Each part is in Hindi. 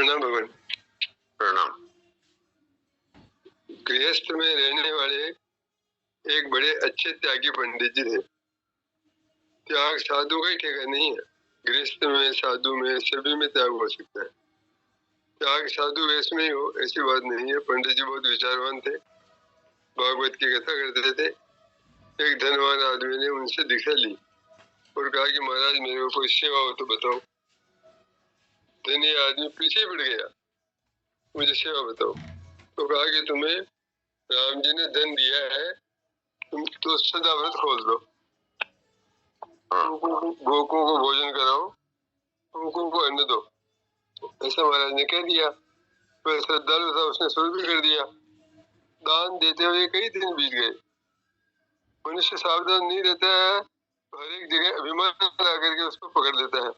प्रणाम भगवान। प्रणाम। गृहस्थ में रहने वाले एक बड़े अच्छे त्यागी पंडित जी थे। त्याग साधु का ही ठेका नहीं है, गृहस्थ में, साधु में, सभी में त्याग हो सकता है। त्याग साधु वेश में ही हो ऐसी बात नहीं है। पंडित जी बहुत विचारवान थे, भागवत की कथा करते थे। एक धनवान आदमी ने उनसे दीक्षा ली और कहा कि महाराज मेरे को कोई सेवा हो तो बताओ। धनी आदमी पीछे पड़ गया, मुझे सेवा बताओ। तो कहा कि तुम्हें राम जी ने धन दिया है, तुम तो सदा व्रत खोल दो, गोकों को भोजन कराओ, गोकों को अन्न दो। ऐसा महाराज ने कह दिया। वह श्रद्धालु था, उसने शुरू भी कर दिया। दान देते हुए कई दिन बीत गए। मनुष्य सावधान नहीं रहता है, हर एक जगह अभिमान ला करके उसको पकड़ लेता है।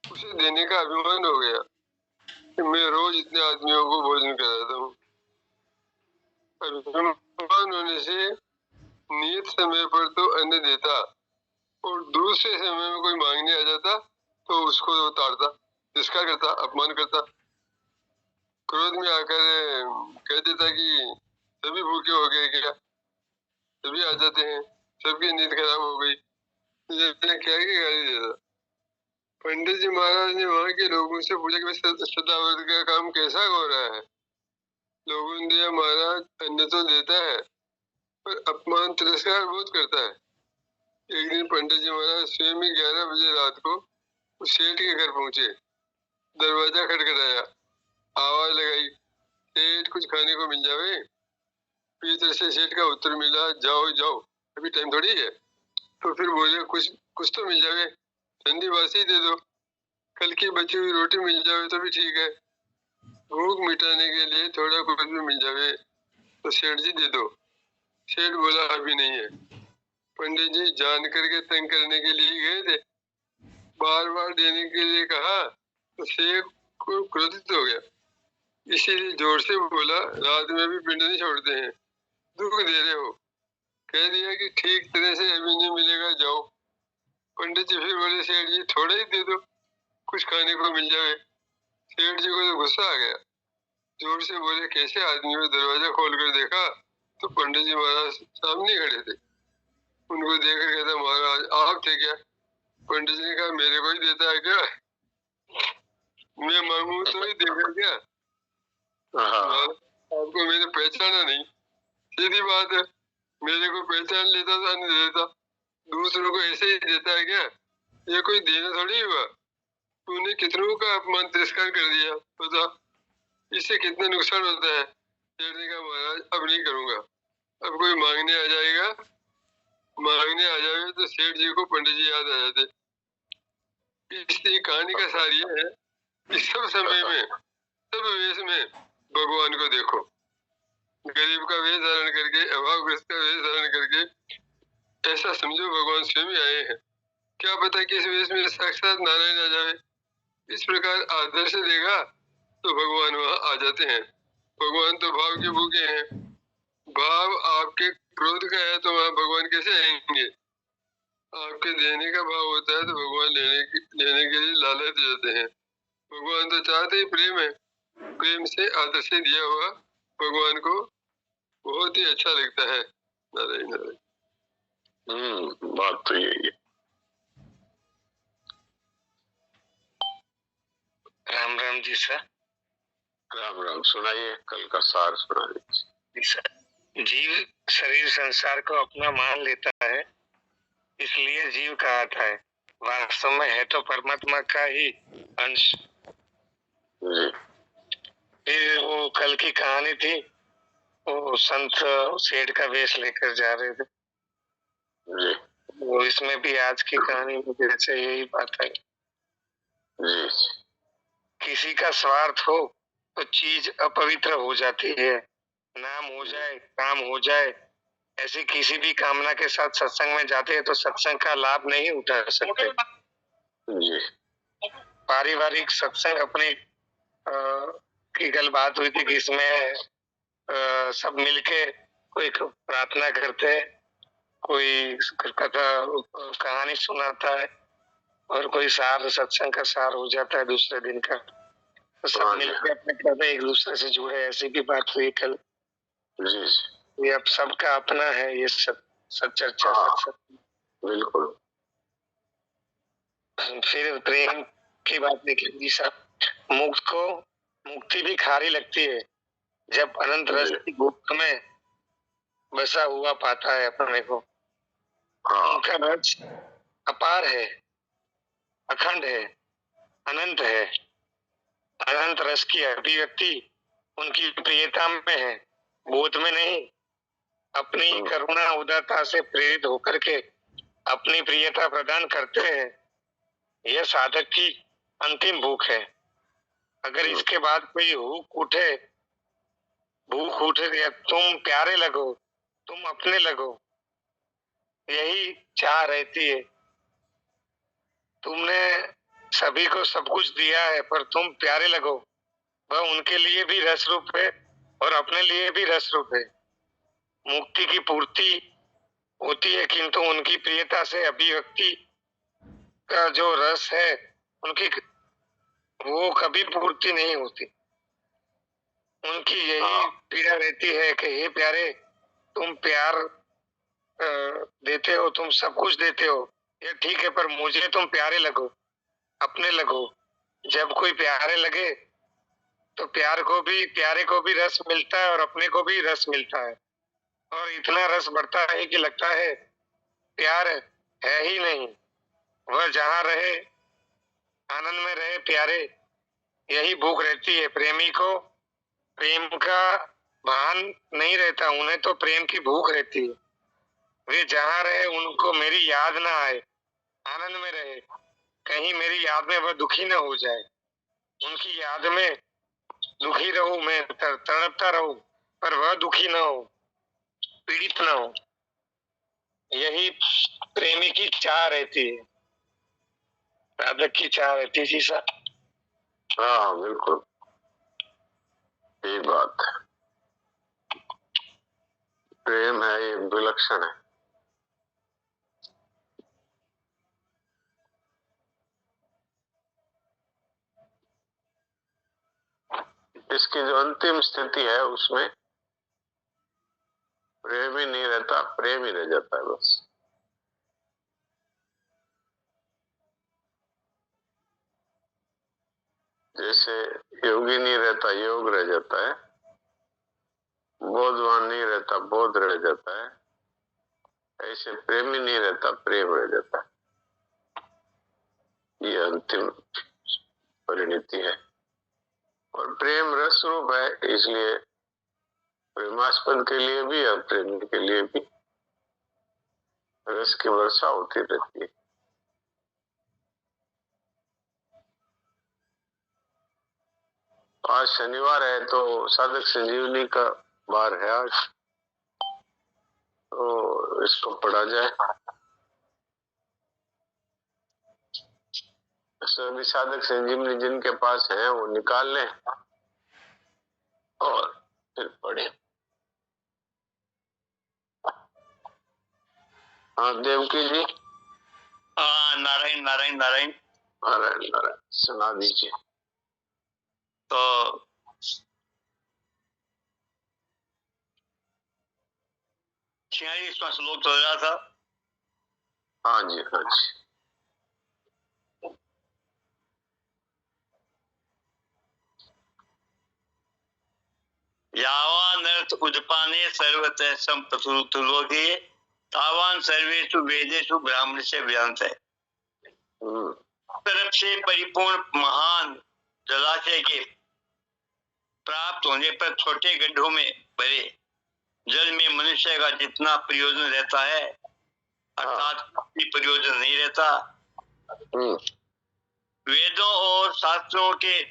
उसे देने का अभिमान हो गया कि मैं रोज इतने आदमियों को भोजन कराता हूँ। अभिमान होने से नियत समय पर तो अन्न देता और दूसरे समय में कोई मांगने आ जाता तो उसको वो ताड़ता, तिरस्कार करता, अपमान करता। क्रोध में आकर कह देता कि सभी भूखे हो गए क्या, सभी आ जाते हैं, सबकी नींद खराब हो गई, क्या गाली देता। पंडित जी महाराज ने वहां के लोगों से पूछा कि सदाव्रत का काम कैसा हो रहा है। लोगों ने दिया, महाराज अन्न तो देता है पर अपमान तिरस्कार बहुत करता है। एक दिन पंडित जी महाराज स्वयं ही 11 बजे रात को उस सेठ के घर पहुंचे। दरवाजा खटखटाया, आवाज लगाई, सेठ कुछ खाने को मिल जावे। भीतर से सेठ का उत्तर मिला, जाओ जाओ, अभी टाइम थोड़ी है। तो फिर बोले, कुछ तो मिल जावे, ठंडी बासी दे दो, कल की बची हुई रोटी मिल जावे तो भी ठीक है। भूख मिटाने के लिए थोड़ा कुछ भी मिल जावे तो सेठ जी दे दो। सेठ बोला, अभी नहीं है। पंडित जी जान करके तंग करने के लिए गए थे, बार बार देने के लिए कहा तो सेठ को क्रोधित हो गया, इसीलिए जोर से बोला, रात में भी पिंड नहीं छोड़ते हैं, दुख दे रहे हो। कह दिया कि ठीक तरह से अभी नहीं मिलेगा, जाओ। पंडित जी फिर बोले, सेठ जी थोड़ा ही दे दो, कुछ खाने को मिल जाए। सेठ जी को तो गुस्सा आ गया, जोर से बोले, कैसे आदमी को। दरवाजा खोल कर देखा तो पंडित जी महाराज सामने खड़े थे। उनको देखकर कहता, महाराज आप थे क्या। पंडित जी ने कहा, मेरे को ही देता है क्या, मैं मांगू तो ही देगा क्या। आपको मैंने पहचाना नहीं, सीधी बात है। मेरे को पहचान लेता तो अन्न देता, दूसरों को ऐसे ही देता है क्या। ये कोई देना थोड़ी हुआ। तूने कितनों का अपमान तिरस्कार कर दिया, बता इससे कितना नुकसान होता है। सेठ ने कहा, महाराज अब नहीं करूंगा। अब कोई मांगने आ जाएगा, मांगने आ जाए तो सेठ जी को पंडित जी याद आ जाते। इसलिए कहानी का सार यह है कि सब समय में, सब वेश में भगवान को देखो। गरीब का वेश धारण करके, अभावग्रस्त का वेश धारण करके ऐसा समझो भगवान स्वयं ही आए हैं। क्या पता कि इस वेश में साक्षात नारायण आ जाए। इस प्रकार आदर्श देगा तो भगवान वहां आ जाते हैं। भगवान तो भाव के भूखे हैं। भाव आपके क्रोध का है तो वहां भगवान कैसे आएंगे। आपके देने का भाव होता है तो भगवान लेने के लिए लालच जाते हैं। भगवान तो चाहते ही प्रेम है, प्रेम से आदर से दिया हुआ भगवान को बहुत ही अच्छा लगता है। नारायण नारायण। बात तो यही है। राम राम जी सर। राम राम, सुनाइए, कल का सार सुना दीजिए। जीव शरीर संसार को अपना मान लेता है, इसलिए जीव कहता है, वास्तव में है तो परमात्मा का ही अंश। फिर वो कल की कहानी थी, वो संत सेठ का वेश लेकर जा रहे थे, वो इसमें भी आज की कहानी में जैसे यही बात है। किसी का स्वार्थ हो तो चीज अपवित्र हो जाती है, नाम हो जाए, काम हो जाए, ऐसी किसी भी कामना के साथ सत्संग में जाते हैं तो सत्संग का लाभ नहीं उठा सकते। पारिवारिक सत्संग अपने की कल बात हुई थी कि इसमें सब मिलके कोई प्रार्थना करते हैं, कोई कथा कहानी सुनाता है और कोई सार सत्संग का सार हो जाता है दूसरे दिन का। तो सब मिलकर अपने कहते एक दूसरे से जुड़े, ऐसी भी बात हुई कल। जी ये अब सबका अपना है, ये सब चर्चा सत्संग। बिल्कुल। फिर प्रेम की बात देखिए जी साहब, मुक्ति भी खारी लगती है जब अनंत रस की भूख में बसा हुआ पाता है अपने को। उनका रस अपार है, अखंड है, अनंत है। अनंत रस की अभिव्यक्ति उनकी प्रियता में है, बोध में नहीं। अपनी करुणा उदारता से प्रेरित होकर के अपनी प्रियता प्रदान करते हैं। यह साधक की अंतिम भूख है। अगर इसके बाद कोई भूख उठे या तुम प्यारे लगो, तुम अपने लगो, यही चाह रहती है। तुमने सभी को सब कुछ दिया है, पर तुम प्यारे लगो, वह उनके लिए भी रस रूप है और अपने लिए भी रस रूप है। मुक्ति की पूर्ति होती है, किंतु उनकी प्रियता से अभिव्यक्ति का जो रस है उनकी, वो कभी पूर्ति नहीं होती। उनकी यही पीड़ा रहती है कि हे प्यारे, तुम प्यार देते हो, तुम सब कुछ देते हो, ये ठीक है, पर मुझे तुम प्यारे लगो, अपने लगो। जब कोई प्यारे लगे तो प्यारे को भी रस मिलता है और अपने को भी रस मिलता है, और इतना रस बढ़ता है कि लगता है प्यार है ही नहीं। वह जहाँ रहे आनंद में रहे प्यारे, यही भूख रहती है। प्रेमी को प्रेम का भान नहीं रहता, उन्हें तो प्रेम की भूख रहती है। वे जहाँ रहे उनको मेरी याद ना आए, आनंद में रहे, कहीं मेरी याद में वह दुखी न हो जाए। उनकी याद में दुखी रहूं मैं, तड़पता रहूं, पर वह दुखी न हो, पीड़ित न हो। यही प्रेमी की चाह रहती है, साधक की चाह रहती है। जी सर। हाँ बिल्कुल, ये बात है। प्रेम है, ये विलक्षण है। इसकी जो अंतिम स्थिति है उसमें प्रेम ही नहीं रहता, प्रेम ही रह जाता है बस। जैसे योगी नहीं रहता, योग रह जाता है, बोधवान नहीं रहता, बोध रह जाता है, ऐसे प्रेमी नहीं रहता, प्रेम रह जाता है। ये अंतिम परिणति है। और प्रेम रस रूप है, इसलिए प्रेमास्पद के लिए भी और प्रेमी के लिए भी रस की वर्षा होती रहती है। आज शनिवार है तो साधक संजीवनी का बार है आज, तो इसको पढ़ा जाए। सभी साधक संजीवनी जिनके पास है वो निकाल लें और फिर पढ़े। हाँ देवकी जी। नारायण नारायण नारायण नारायण नारायण, सुना दीजिए। तो 46वां श्लोक चल रहा था। हाँ जी हाँ जी। यावान अर्थ उद्पाने सर्वतः संप्रसुतलोके तावान सर्वेषु वेदेषु ब्राह्मण से व्यांत है। तरफ से परिपूर्ण महान जलाशय के प्राप्त होने पर छोटे गड्ढों में भरे जल में मनुष्य का जितना प्रयोजन रहता है, अर्थात कोई प्रयोजन नहीं रहता। वेदों और शास्त्रों के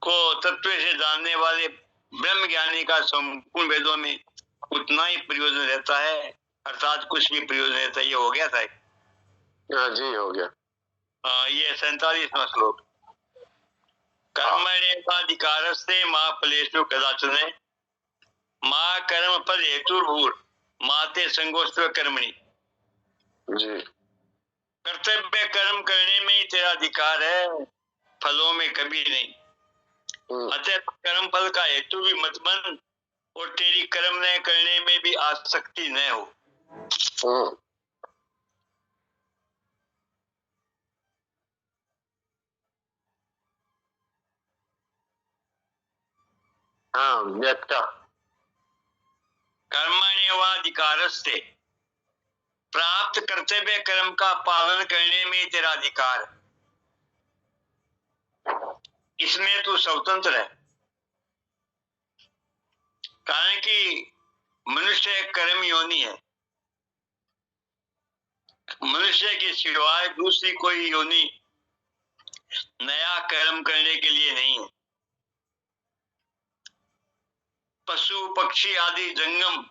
को तत्व से जानने वाले ब्रह्म ज्ञानी का संपूर्ण वेदों में उतना ही प्रयोजन रहता है, अर्थात कुछ भी प्रयोजन रहता है। ये हो गया था। हाँ जी हो गया। ये 47वां श्लोक। कर्मण्येवाधिकारस्ते मा फलेषु कदाचन मा कर्म फल हेतुर्भूर माते संगोस्त्व कर्मणि। जी। कर्तव्य कर्म करने में ही तेरा अधिकार है, फलों में कभी नहीं। अतः कर्म फल का हेतु भी मत बन और तेरी कर्म न करने में भी आसक्ति न हो। हाँ, व्याख्या। कर्मण्येवाधिकारस्ते, प्राप्त कर्तव्य कर्म का पालन करने में तेरा अधिकार, इसमें तू स्वतंत्र है। कारण कि मनुष्य कर्म योनि है, मनुष्य के सिवाय दूसरी कोई योनि नया कर्म करने के लिए नहीं है। पशु पक्षी आदि जंगम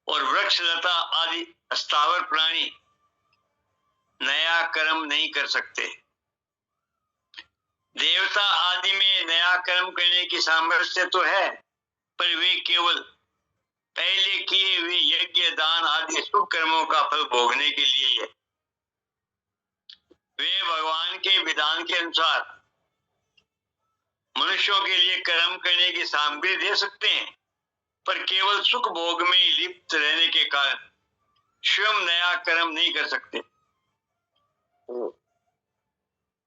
और वृक्ष लता आदि स्थावर प्राणी नया कर्म नहीं कर सकते। देवता आदि में नया कर्म करने की सामर्थ्य तो है, पर वे केवल पहले किए हुए यज्ञ दान आदि शुभ कर्मों का फल भोगने के लिए है। वे भगवान के विधान के अनुसार मनुष्यों के लिए कर्म करने की सामग्री दे सकते हैं, पर केवल सुख भोग में ही लिप्त रहने के कारण स्वयं नया कर्म नहीं कर सकते।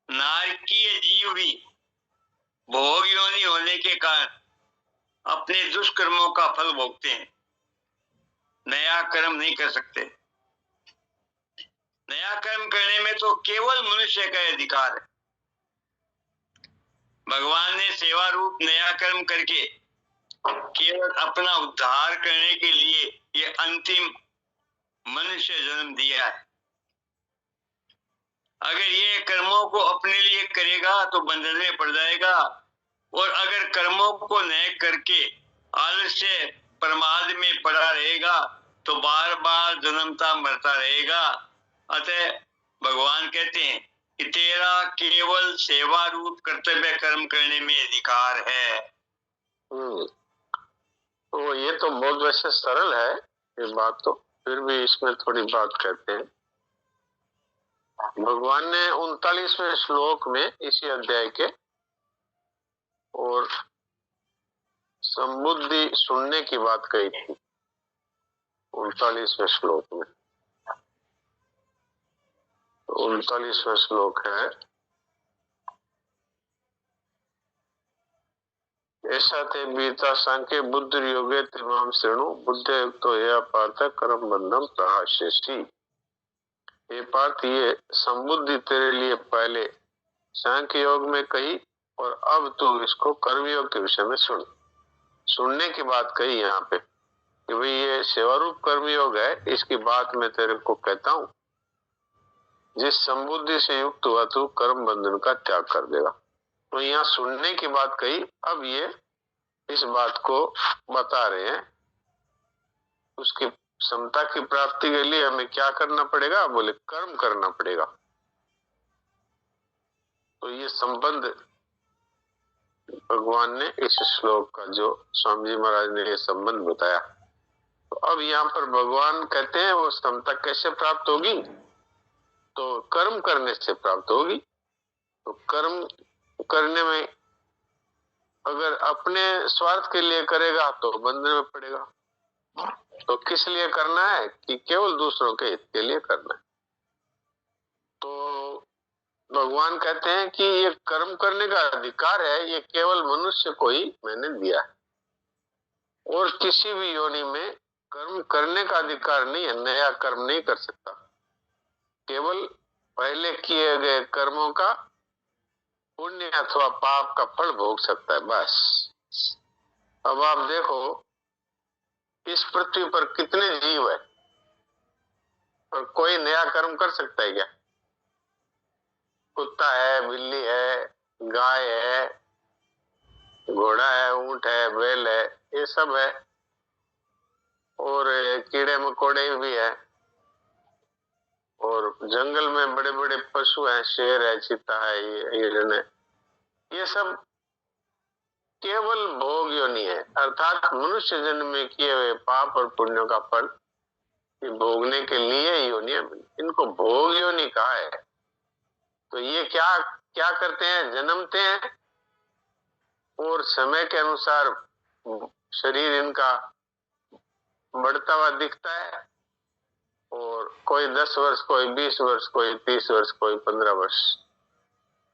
नारकीय जीव भी भोग योनि होने के कारण अपने दुष्कर्मों का फल भोगते हैं, नया कर्म नहीं कर सकते। नया कर्म करने में तो केवल मनुष्य का अधिकार है। भगवान ने सेवा रूप नया कर्म करके केवल अपना उद्धार करने के लिए ये अंतिम मनुष्य जन्म दिया है। अगर ये कर्मों को अपने लिए करेगा तो बंधन में पड़ जाएगा, और अगर कर्मों को न करके आलस्य प्रमाद में पड़ा रहेगा तो बार बार जन्मता मरता रहेगा। अतः भगवान कहते हैं कि तेरा केवल सेवा रूप कर्तव्य कर्म करने में अधिकार है। तो ये तो बहुत वैसे सरल है ये बात, तो फिर भी इसमें थोड़ी बात कहते हैं। भगवान ने 39वें श्लोक में इसी अध्याय के और संबुद्धि सुनने की बात कही थी। 39वें श्लोक में 39वां श्लोक है, ऐसा थे बीता सांख्य बुद्ध योगे तमाम श्रेणु बुद्धे युक्तो या पार्थ कर्म बंधम प्रहास्यसि। ये पार्थ, ये संबुद्धि तेरे लिए पहले सांख्य योग में कही और अब तू इसको कर्म योग के विषय में सुनने की बात कही यहाँ पे कि भाई ये सेवारूप कर्म योग है, इसकी बात मैं तेरे को कहता हूँ। जिस संबुद्धि से युक्त हुआ तू कर्म बंधन का त्याग कर देगा। तो यहाँ सुनने की बात कही, अब ये इस बात को बता रहे हैं। उसकी समता की प्राप्ति के लिए हमें क्या करना पड़ेगा? बोले कर्म करना पड़ेगा। तो ये संबंध भगवान ने इस श्लोक का, जो स्वामी जी महाराज ने ये संबंध बताया, तो अब यहाँ पर भगवान कहते हैं वो समता कैसे प्राप्त होगी? तो कर्म करने से प्राप्त होगी। तो कर्म करने में अगर अपने स्वार्थ के लिए करेगा तो बंधन में पड़ेगा। तो किस लिए करना है? कि केवल दूसरों के हित के लिए करना है। तो भगवान कहते हैं कि ये कर्म करने का अधिकार है, ये केवल मनुष्य को ही मैंने दिया है, और किसी भी योनि में कर्म करने का अधिकार नहीं है, नया कर्म नहीं कर सकता। केवल पहले किए गए कर्मों का पुण्य अथवा पाप का फल भोग सकता है, बस। अब आप देखो इस पृथ्वी पर कितने जीव है और कोई नया कर्म कर सकता है क्या? कुत्ता है, बिल्ली है, गाय है, घोड़ा है, ऊंट है, बैल है, ये सब है, और कीड़े मकोड़े भी है, और जंगल में बड़े बड़े पशु हैं, शेर है, चीता है, हिरण है। ये सब केवल भोग योनि है, अर्थात मनुष्य जन्म में किए हुए पाप और पुण्यों का फल ये भोगने के लिए योनि है। इनको भोग योनि कहा है। तो ये क्या क्या करते हैं, जन्मते हैं और समय के अनुसार शरीर इनका बढ़ता हुआ दिखता है, और कोई 10 वर्ष, कोई 20 वर्ष, कोई 30 वर्ष, कोई 15 वर्ष,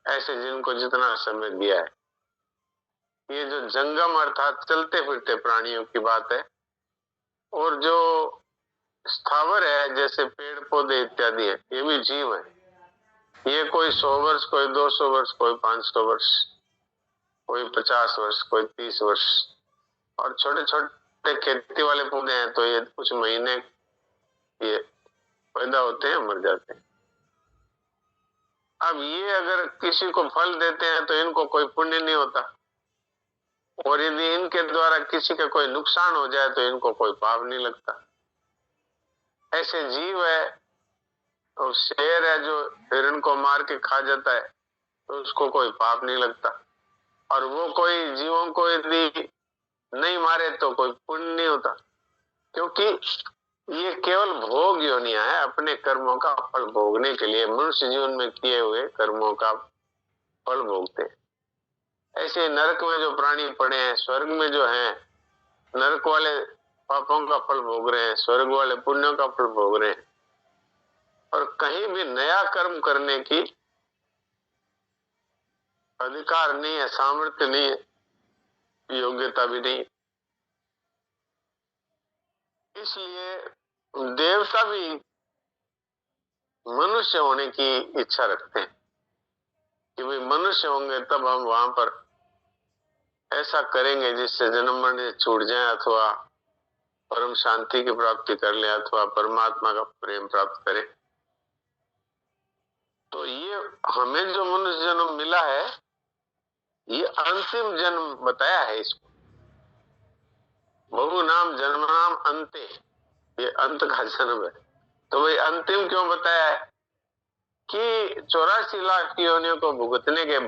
ऐसे जिनको जितना समय दिया है। ये जो जंगम अर्थात चलते फिरते प्राणियों की बात है। और जो स्थावर है जैसे पेड़ पौधे इत्यादि है, ये भी जीव है। ये कोई 100 वर्ष, कोई 200 वर्ष, कोई 500 वर्ष, कोई 50 वर्ष, कोई 30 वर्ष, और छोटे छोटे खेती वाले पौधे हैं तो ये कुछ महीने ये पैदा होते हैं, मर जाते हैं। अब ये अगर किसी को फल देते हैं तो इनको कोई पुण्य नहीं होता, और यदि इनके द्वारा किसी का कोई नुकसान हो जाए तो इनको कोई पाप नहीं लगता। ऐसे जीव है, और शेर है जो हिरण को मार के खा जाता है तो उसको कोई पाप नहीं लगता, और वो कोई जीवों को यदि नहीं मारे तो कोई पुण्य नहीं होता, क्योंकि ये केवल भोग योनियां है, अपने कर्मों का फल भोगने के लिए मनुष्य जीवन में किए हुए कर्मों का फल भोगते हैं। ऐसे नरक में जो प्राणी पड़े हैं, स्वर्ग में जो हैं, नरक वाले पापों का फल भोग रहे हैं, स्वर्ग वाले पुण्यों का फल भोग रहे हैं, और कहीं भी नया कर्म करने की अधिकार नहीं है, सामर्थ्य नहीं है, योग्यता भी नहीं। इसलिए देवता भी मनुष्य होने की इच्छा रखते हैं कि भाई मनुष्य होंगे तब हम वहां पर ऐसा करेंगे जिससे जन्म मरण छूट जाए, अथवा परम शांति की प्राप्ति कर ले, अथवा परमात्मा का प्रेम प्राप्त करें। तो ये हमें जो मनुष्य जन्म मिला है, ये अंतिम जन्म बताया है इसको। बहु नाम जन्म नाम अंते, ये अंत का जन्म है। तो भाई अंतिम क्यों बताया है कि 84 लाख योनियों को भुगतने के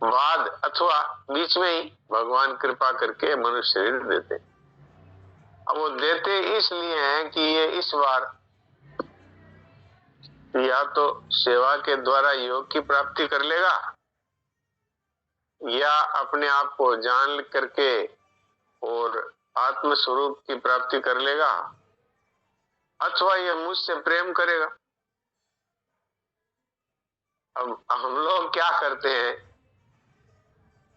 बाद अथवा बीच में ही भगवान कृपा करके मनुष्य शरीर देते। अब वो देते इसलिए हैं कि ये इस बार या तो सेवा के द्वारा योग की प्राप्ति कर लेगा, या अपने आप को जान करके और आत्म स्वरूप की प्राप्ति कर लेगा, अथवा ये मुझसे प्रेम करेगा। अब हम लोग क्या करते हैं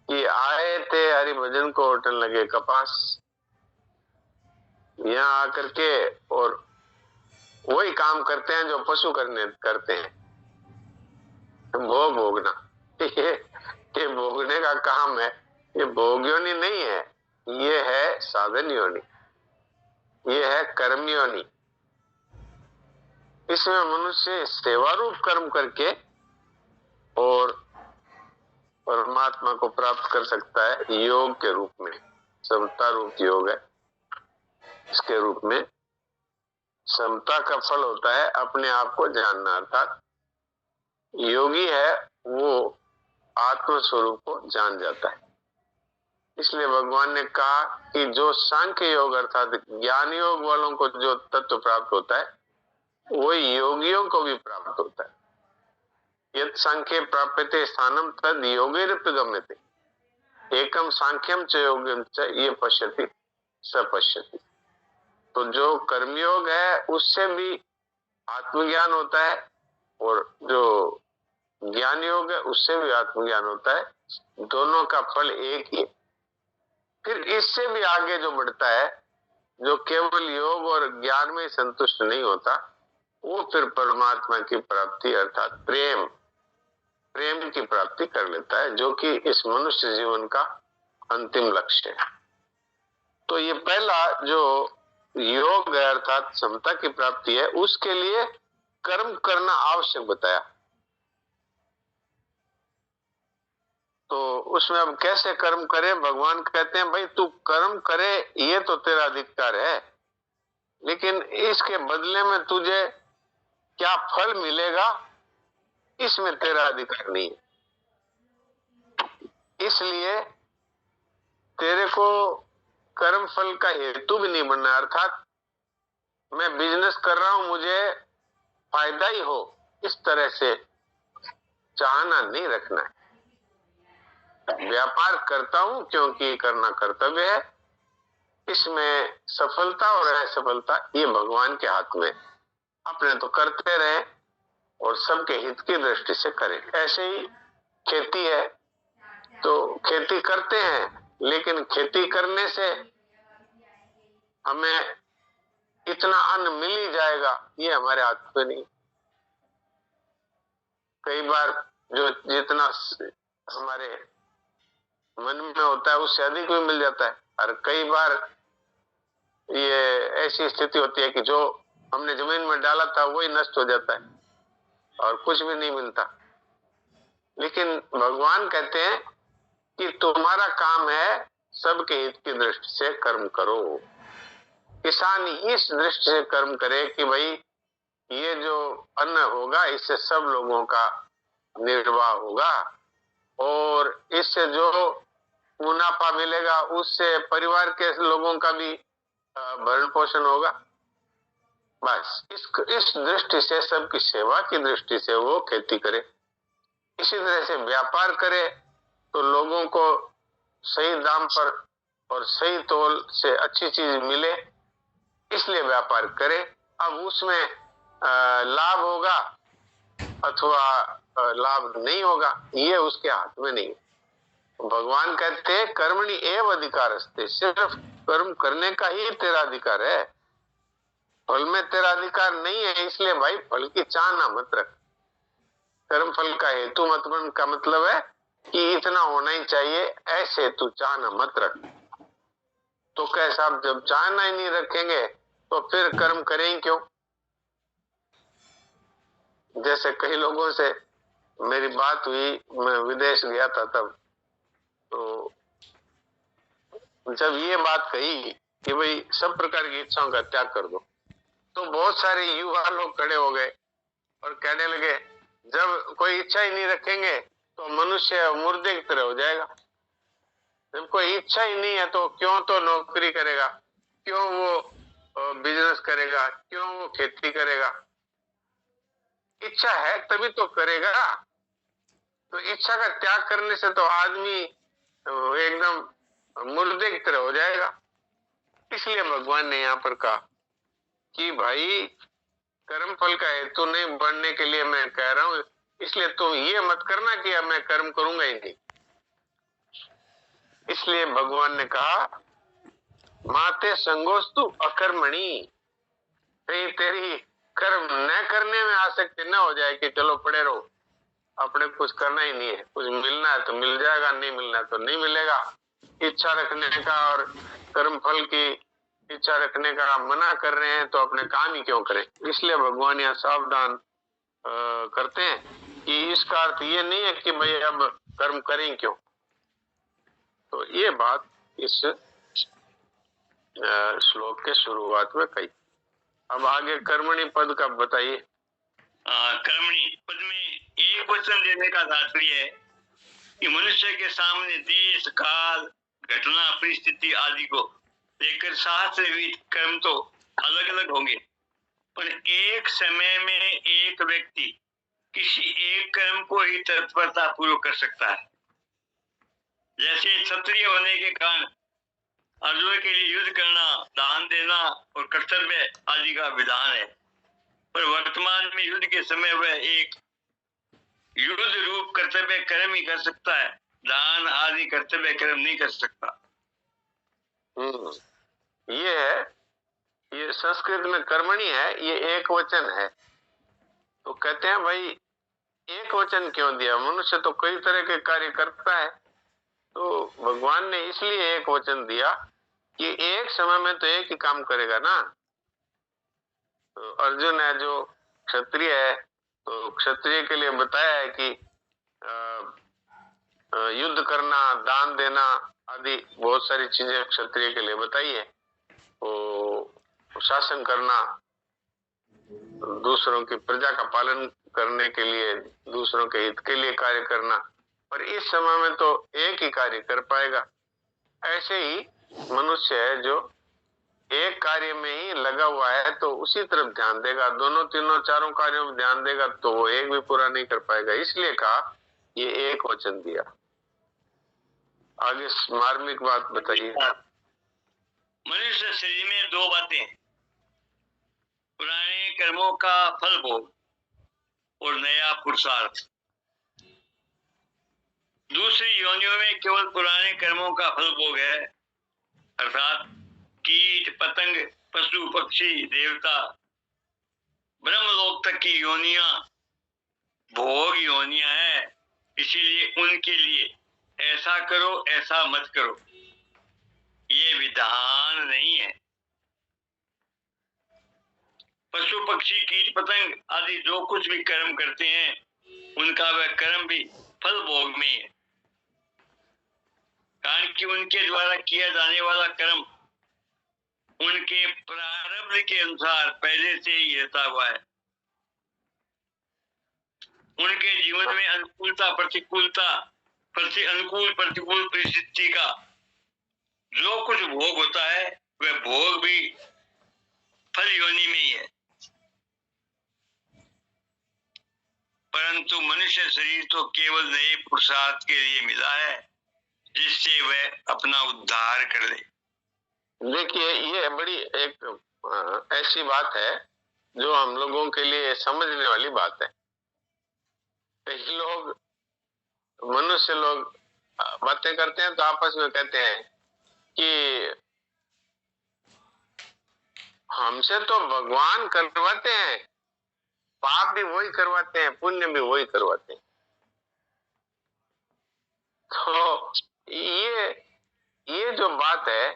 कि आए थे हरिभजन को होटल लगे कपास, यहाँ आकर के और वही काम करते हैं जो पशु करते हैं, भोग भोगना। ये भोगने का काम है, ये भोग योनि नहीं है, ये है साधन योनि, ये है कर्म योनि। इसमें मनुष्य सेवा रूप कर्म करके और परमात्मा को प्राप्त कर सकता है योग के रूप में। समता रूप योग है, इसके रूप में समता का फल होता है अपने आप को जानना, अर्थात योगी है वो आत्म स्वरूप को जान जाता है। इसलिए भगवान ने कहा कि जो सांख्य योग अर्थात ज्ञान योग वालों को जो तत्व प्राप्त होता है वो योगियों को भी प्राप्त होता है। यत् सांख्ये प्राप्यते स्थानम तद योगैरप्यगम्यते, एकम सांख्यम च योगम च ये पश्यति स पश्यति। तो जो कर्मयोग है उससे भी आत्मज्ञान होता है, और जो ज्ञान योग है उससे भी आत्मज्ञान होता है, दोनों का फल एक ही। फिर इससे भी आगे जो बढ़ता है, जो केवल योग और ज्ञान में संतुष्ट नहीं होता, वो फिर परमात्मा की प्राप्ति अर्थात प्रेम की प्राप्ति कर लेता है, जो कि इस मनुष्य जीवन का अंतिम लक्ष्य है। तो ये पहला जो योग है अर्थात समता की प्राप्ति है, उसके लिए कर्म करना आवश्यक बताया। तो उसमें अब कैसे कर्म करे, भगवान कहते हैं भाई तू कर्म करे ये तो तेरा अधिकार है, लेकिन इसके बदले में तुझे क्या फल मिलेगा इसमें तेरा अधिकार नहीं है। इसलिए तेरे को कर्म फल का हेतु भी नहीं बनना, अर्थात मैं बिजनेस कर रहा हूं मुझे फायदा ही हो, इस तरह से चाहना नहीं रखना है। व्यापार करता हूं क्योंकि करना कर्तव्य है। इसमें सफलता और असफलता ये भगवान के हाथ में। अपने तो करते रहे और सबके हित की दृष्टि से करें। ऐसे ही खेती है तो खेती करते हैं, लेकिन खेती करने से हमें इतना अन्न मिल ही जाएगा ये हमारे हाथ में नहीं। कई बार जो जितना हमारे मन में होता है उससे अधिक भी मिल जाता है, और कई बार ये ऐसी स्थिति होती है कि जो हमने जमीन में डाला था वही नष्ट हो जाता है और कुछ भी नहीं मिलता। लेकिन भगवान कहते हैं कि तुम्हारा काम है सबके हित की दृष्टि से कर्म करो। किसान इस दृष्टि से कर्म करे कि भाई ये जो अन्न होगा इससे सब लोगों का निर्वाह होगा और इससे जो मुनाफा मिलेगा उससे परिवार के लोगों का भी भरण पोषण होगा। बस इस दृष्टि से, सबकी सेवा की दृष्टि से वो खेती करे। इसी तरह से व्यापार करे तो लोगों को सही दाम पर और सही तौल से अच्छी चीज मिले, इसलिए व्यापार करे। अब उसमें लाभ होगा अथवा लाभ नहीं होगा ये उसके हाथ में नहीं। भगवान कहते हैं कर्मणि एव अधिकारस्ते, सिर्फ कर्म करने का ही तेरा अधिकार है, फल में तेरा अधिकार नहीं है। इसलिए भाई फल की चाहना मत रख। कर्म फल का हेतु मत बन का मतलब है कि इतना होना ही चाहिए, ऐसे तू चाहना मत रख। तो कैसा, जब चाहना ही नहीं रखेंगे तो फिर कर्म करें क्यों? जैसे कई लोगों से मेरी बात हुई, मैं विदेश गया था तब, तो जब ये बात कही कि भाई सब प्रकार की इच्छाओं का त्याग कर दो, तो बहुत सारे युवा लोग खड़े हो गए और कहने लगे जब कोई इच्छा ही नहीं रखेंगे तो मनुष्य मुर्दे की तरह हो जाएगा। जब कोई इच्छा ही नहीं है तो क्यों तो नौकरी करेगा, क्यों वो बिजनेस करेगा, क्यों वो खेती करेगा? इच्छा है तभी तो करेगा। तो इच्छा का त्याग करने से तो आदमी एकदम मुर्दे की तरह हो जाएगा। इसलिए भगवान ने यहाँ पर कहा कि भाई कर्म फल का हेतु नहीं बनने के लिए मैं कह रहा हूं, इसलिए तुम ये मत करना कि अब मैं कर्म करूंगा ही नहीं। इसलिए भगवान ने कहा माते संगोस्तु अकर्मणि, तेरी कर्म न करने में आसक्ति न हो जाए कि चलो पड़े रहो, अपने कुछ करना ही नहीं है, कुछ मिलना है तो मिल जाएगा, नहीं मिलना है तो नहीं मिलेगा। इच्छा रखने का और कर्म फल की इच्छा रखने का मना कर रहे हैं तो अपने काम ही क्यों करें? इसलिए भगवान यहाँ सावधान करते हैं कि इसका अर्थ ये नहीं है कि भाई अब कर्म करें क्यों। तो ये बात इस श्लोक के शुरुआत में कही। अब आगे कर्मणि पद का बताइए। कर्मणि पद में एक वचन देने का तात्पर्य है कि मनुष्य के सामने देश काल घटना परिस्थिति आदि को लेकर सहस्रविध कर्म तो अलग अलग होंगे, पर एक समय में एक व्यक्ति किसी एक कर्म को ही तत्परता पूर्वक कर सकता है। जैसे क्षत्रिय होने के कारण अर्जुन के लिए युद्ध करना, दान देना और कर्तव्य आदि का विधान है, पर वर्तमान में युद्ध के समय वह एक युद्ध रूप कर्तव्य कर्म ही कर सकता है, दान आदि कर्तव्य कर्म नहीं कर सकता। ये है, ये संस्कृत में कर्मणि है, ये एक वचन है। तो कहते हैं भाई एक वचन क्यों दिया? मनुष्य तो कई तरह के कार्य करता है, तो भगवान ने इसलिए एक वचन दिया कि एक समय में तो एक ही काम करेगा ना। तो अर्जुन है जो क्षत्रिय है, तो क्षत्रिय के लिए बताया है कि युद्ध करना, दान देना आदि बहुत सारी चीजें क्षत्रिय के लिए बताई है। तो शासन करना, दूसरों की प्रजा का पालन करने के लिए, दूसरों के हित के लिए कार्य करना, पर इस समय में तो एक ही कार्य कर पाएगा। ऐसे ही मनुष्य है जो एक कार्य में ही लगा हुआ है तो उसी तरफ ध्यान देगा, दोनों तीनों चारों कार्यों में ध्यान देगा तो वो एक भी पूरा नहीं कर पाएगा। इसलिए कहा ये एक वचन दिया। आगे मार्मिक बात बताइए। मनुष्य शरीर में दो बातें, पुराने कर्मों का फल भोग और नया पुरुषार्थ। दूसरी योनियों में केवल पुराने कर्मों का फल भोग है, अर्थात कीट पतंग पशु पक्षी देवता ब्रह्मलोक तक की योनियां भोग योनियां है। इसीलिए उनके लिए ऐसा करो ऐसा मत करो ये विधान नहीं है। पशु पक्षी कीट पतंग आदि जो कुछ भी कर्म करते हैं उनका वह कर्म भी फल भोग में है, कारण कि उनके द्वारा किया जाने वाला कर्म उनके प्रारब्ध के अनुसार पहले से ही रहता हुआ है। उनके जीवन में अनुकूलता प्रतिकूलता अनुकूल प्रतिकूल परिस्थिति का जो कुछ भोग होता है वह भोग भी फल योनि में ही है। परंतु मनुष्य शरीर तो केवल नए पुरुषार्थ के लिए मिला है जिससे वह अपना उद्धार कर ले। देखिए ये बड़ी एक ऐसी बात है जो हम लोगों के लिए समझने वाली बात है। कई लोग मनुष्य लोग बातें करते हैं तो आपस में कहते हैं कि हमसे तो भगवान करवाते हैं, पाप भी वही करवाते हैं पुण्य भी वही करवाते हैं। तो ये जो बात है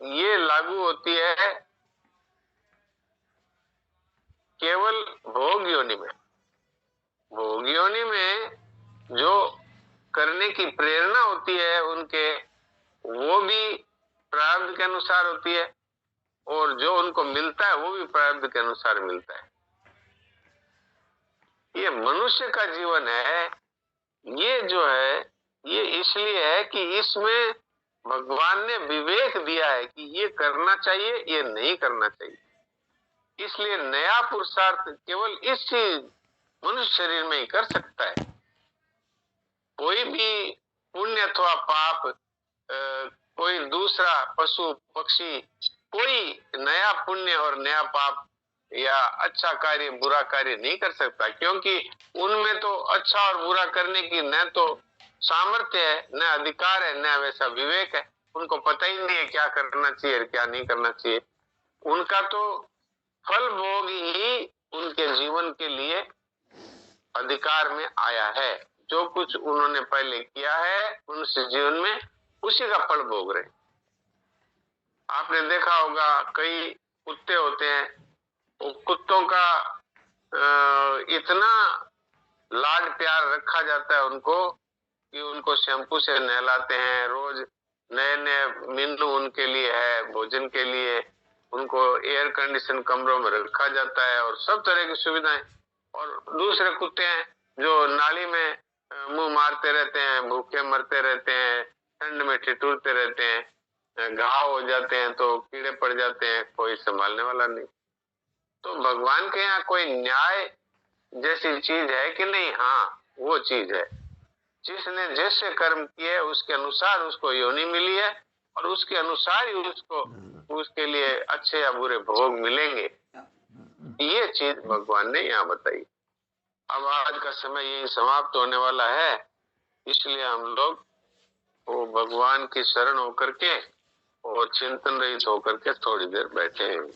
ये लागू होती है केवल भोग योनि में। भोग योनि में जो करने की प्रेरणा होती है उनके वो भी प्रारब्ध के अनुसार होती है और जो उनको मिलता है वो भी प्रारब्ध के अनुसार मिलता है। ये मनुष्य का जीवन है, ये जो है ये इसलिए है कि इसमें भगवान ने विवेक दिया है कि ये करना चाहिए ये नहीं करना चाहिए। इसलिए नया पुरुषार्थ केवल इसी मनुष्य शरीर में ही कर सकता है। कोई भी पुण्य अथवा पाप कोई दूसरा पशु पक्षी कोई नया पुण्य और नया पाप या अच्छा कार्य बुरा कार्य नहीं कर सकता, क्योंकि उनमें तो अच्छा और बुरा करने की न तो सामर्थ्य है न अधिकार है न वैसा विवेक है। उनको पता ही नहीं है क्या करना चाहिए और क्या नहीं करना चाहिए। उनका तो फल भोग ही उनके जीवन के लिए अधिकार में आया है। जो कुछ उन्होंने पहले किया है उनसे जीवन में उसी का फल भोग रहे। आपने देखा होगा कई कुत्ते होते हैं, वो कुत्तों का इतना लाड प्यार रखा जाता है उनको कि उनको शैम्पू से नहलाते हैं, रोज नए नए मेनू उनके लिए है, भोजन के लिए उनको एयर कंडीशन कमरों में रखा जाता है और सब तरह की सुविधाएं। और दूसरे कुत्ते हैं जो नाली में मुंह मारते रहते हैं, भूखे मरते रहते हैं, ठंड में ठिठुरते रहते हैं, घाव हो जाते हैं तो कीड़े पड़ जाते हैं, कोई संभालने वाला नहीं। तो भगवान के यहाँ कोई न्याय जैसी चीज है कि नहीं? हाँ वो चीज है। जिसने जैसे कर्म किए उसके अनुसार उसको योनि मिली है और उसके अनुसार ही उसको उसके लिए अच्छे या बुरे भोग मिलेंगे। ये चीज भगवान ने यहाँ बताई। अब आज का समय यही समाप्त होने वाला है, इसलिए हम लोग वो भगवान की शरण होकर के और चिंतन रहित होकर के थोड़ी देर बैठे हैं।